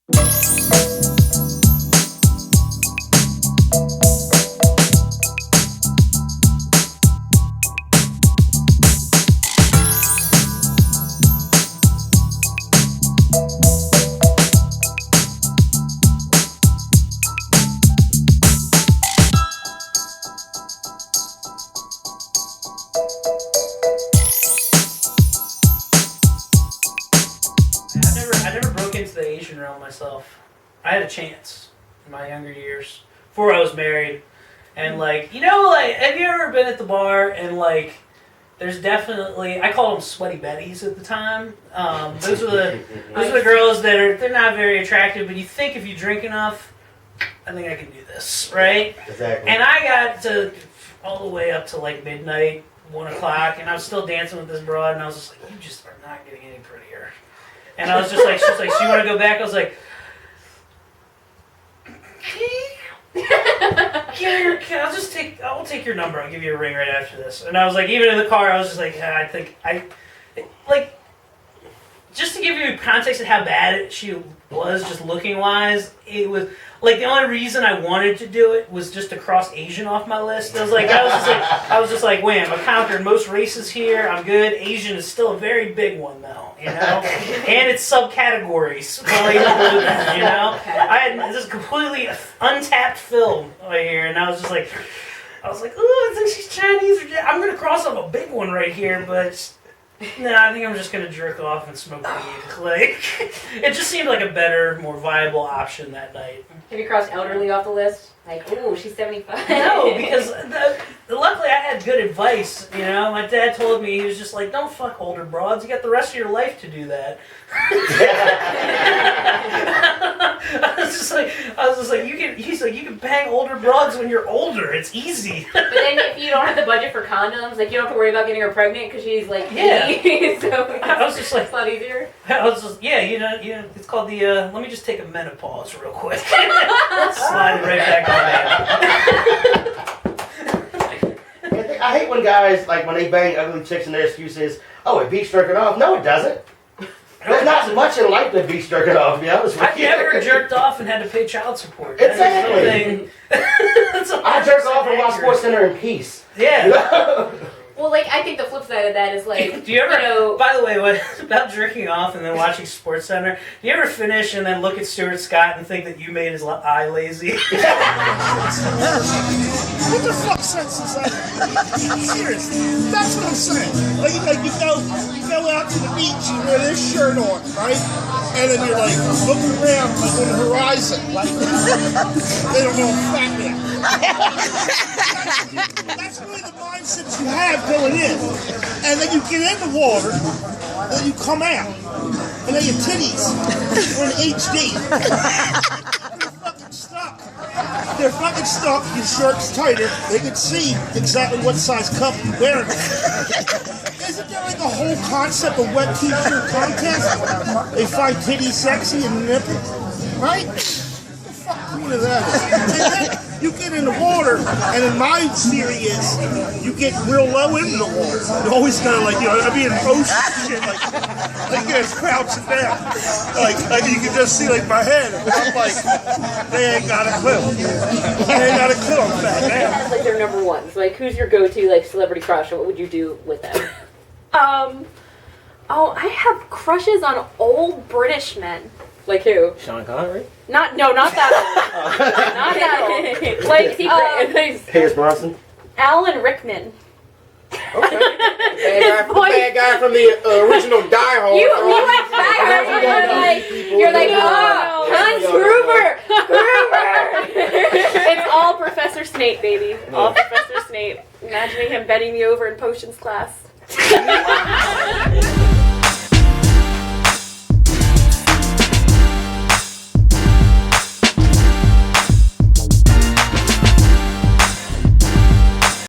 I never broke into the Asian realm myself. I had a chance in my younger years before I was married, and like have you ever been at the bar and like there's definitely I called them sweaty betties at the time. Those are the girls that they're not very attractive, but you think if you drink enough, I think I can do this, right? Exactly. And I got to all the way up to like midnight, 1 o'clock, and I was still dancing with this broad, and I was just like, you just are not getting any prettier. And I was just like, she's like, so you want to go back? I was like, I'll take your number. I'll give you a ring right after this. And I was like, even in the car, I was just like, just to give you context of how bad she was, just looking wise, it was like the only reason I wanted to do it was just to cross Asian off my list. I was just like, wham! I conquered most races here. I'm good. Asian is still a very big one though, and it's subcategories. I had this completely untapped film right here, and I was like, oh, I think she's Chinese. I'm gonna cross off a big one right here, but. No, I think I'm just gonna jerk off and smoke weed. Like, it just seemed like a better, more viable option that night. Have you crossed elderly off the list? Like, ooh, she's 75. No, because luckily I had good advice. My dad told me, he was just like, "Don't fuck older broads. You got the rest of your life to do that." I was just like, he's like, you can bang older broads when you're older. It's easy. But then if you don't have the budget for condoms, like you don't have to worry about getting her pregnant because she's like 80, so I was just like, it's a lot easier. I was just, it's called the, let me just take a menopause real quick. Slide it right back on there. I hate when guys, like, when they bang ugly chicks and their excuse is, oh, it beats jerking off. No, it doesn't. There's not so much in life that beats jerking off, to be honest with you. I've never jerked off and had to pay child support. Exactly. I jerk off and watch SportsCenter in peace. Yeah. Well, like, I think the flip side of that is, like, do you ever, by the way, about jerking off and then watching SportsCenter, do you ever finish and then look at Stuart Scott and think that you made his eye lazy? What the fuck sense is that? Seriously, that's what I'm saying. Like you go out to the beach and you wear this shirt on, right? And then you're like looking around like on the horizon, like they don't know I'm fat man. That's really the mindset you have going in. And then you get in the water, then you come out, and then your titties are in HD. They're fucking stuck, your shirt's tighter, they can see exactly what size cup you're wearing. Isn't there like a whole concept of wet t-shirt contest? They find titties sexy and nipple, right? What the fuck point of that is? And then you get in the water, and then my theory is you get real low into the water. You always gotta I mean, ocean shit, like you're just crouching down. Like you can just see like my head. And I'm like, they ain't got a clue. They ain't got a clue. I'm fat now. That's like their number one. So like, who's your go-to like celebrity crush, and what would you do with them? I have crushes on old British men. Like who? Sean Connery? Not that old. Not that old. Like, Pierce Bronson? Alan Rickman. Okay. Bad guy from the original Die Hard. You went back. You're like, oh, Hans Gruber. It's all Professor Snape, baby. All Professor Snape. Imagining him bending me over in potions class.